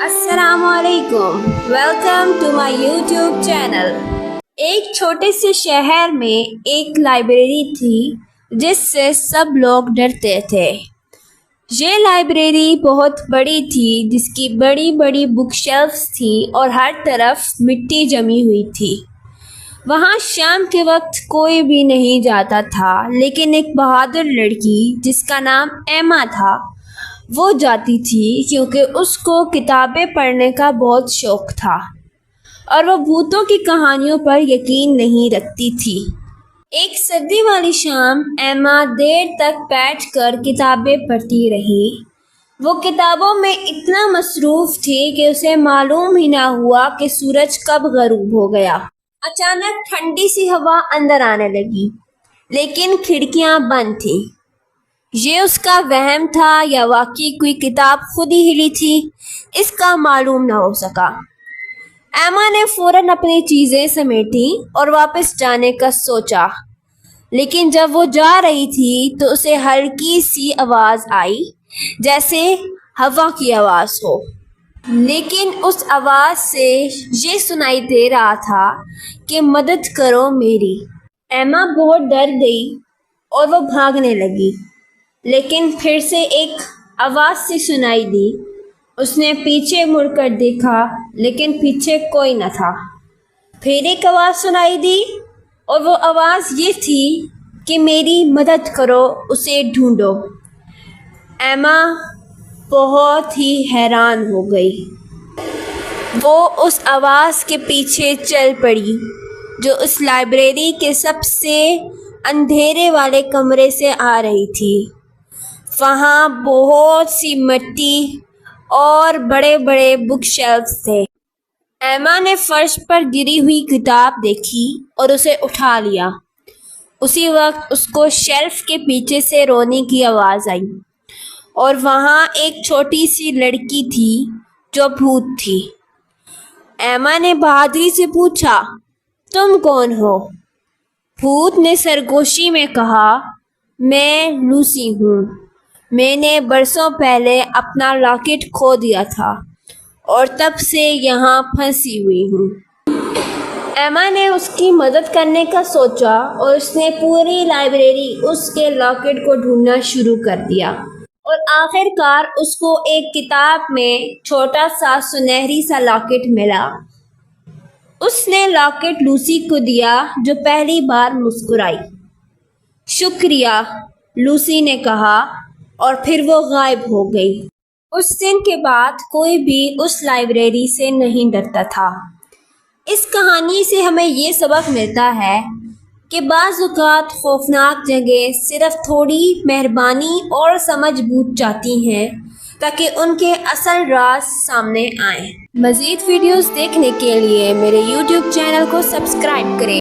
السلام علیکم، welcome to my YouTube channel. ایک چھوٹے سے شہر میں ایک لائبریری تھی جس سے سب لوگ ڈرتے تھے۔ یہ لائبریری بہت بڑی تھی، جس کی بڑی بڑی بک شیلفز تھیں اور ہر طرف مٹی جمی ہوئی تھی۔ وہاں شام کے وقت کوئی بھی نہیں جاتا تھا، لیکن ایک بہادر لڑکی جس کا نام ایما تھا وہ جاتی تھی، کیونکہ اس کو کتابیں پڑھنے کا بہت شوق تھا اور وہ بھوتوں کی کہانیوں پر یقین نہیں رکھتی تھی۔ ایک سردی والی شام ایما دیر تک بیٹھ کر کتابیں پڑھتی رہی۔ وہ کتابوں میں اتنا مصروف تھی کہ اسے معلوم ہی نہ ہوا کہ سورج کب غروب ہو گیا۔ اچانک ٹھنڈی سی ہوا اندر آنے لگی، لیکن کھڑکیاں بند تھیں۔ یہ اس کا وہم تھا یا واقعی کوئی کتاب خود ہی ہلی تھی، اس کا معلوم نہ ہو سکا۔ ایما نے فوراً اپنی چیزیں سمیٹیں اور واپس جانے کا سوچا، لیکن جب وہ جا رہی تھی تو اسے ہلکی سی آواز آئی، جیسے ہوا کی آواز ہو، لیکن اس آواز سے یہ سنائی دے رہا تھا کہ مدد کرو میری۔ ایما بہت ڈر گئی اور وہ بھاگنے لگی، لیکن پھر سے ایک آواز سی سنائی دی۔ اس نے پیچھے مڑ کر دیکھا، لیکن پیچھے کوئی نہ تھا۔ پھر ایک آواز سنائی دی اور وہ آواز یہ تھی کہ میری مدد کرو، اسے ڈھونڈو۔ ایما بہت ہی حیران ہو گئی۔ وہ اس آواز کے پیچھے چل پڑی جو اس لائبریری کے سب سے اندھیرے والے کمرے سے آ رہی تھی۔ وہاں بہت سی مٹی اور بڑے بڑے بک شیلفز تھے۔ ایما نے فرش پر گری ہوئی کتاب دیکھی اور اسے اٹھا لیا۔ اسی وقت اس کو شیلف کے پیچھے سے رونے کی آواز آئی، اور وہاں ایک چھوٹی سی لڑکی تھی جو بھوت تھی۔ ایما نے بہادری سے پوچھا، تم کون ہو؟ بھوت نے سرگوشی میں کہا، میں لوسی ہوں۔ میں نے برسوں پہلے اپنا لاکٹ کھو دیا تھا اور تب سے یہاں پھنسی ہوئی ہوں۔ ایما نے اس کی مدد کرنے کا سوچا اور اس نے پوری لائبریری اس کے لاکٹ کو ڈھونڈنا شروع کر دیا، اور آخر کار اس کو ایک کتاب میں چھوٹا سا سنہری سا لاکٹ ملا۔ اس نے لاکٹ لوسی کو دیا، جو پہلی بار مسکرائی۔ شکریہ، لوسی نے کہا، اور پھر وہ غائب ہو گئی۔ اس دن کے بعد کوئی بھی اس لائبریری سے نہیں ڈرتا تھا۔ اس کہانی سے ہمیں یہ سبق ملتا ہے کہ بعض اوقات خوفناک جگہیں صرف تھوڑی مہربانی اور سمجھ بوجھ چاہتی ہیں تاکہ ان کے اصل راز سامنے آئیں۔ مزید ویڈیوز دیکھنے کے لیے میرے یوٹیوب چینل کو سبسکرائب کریں۔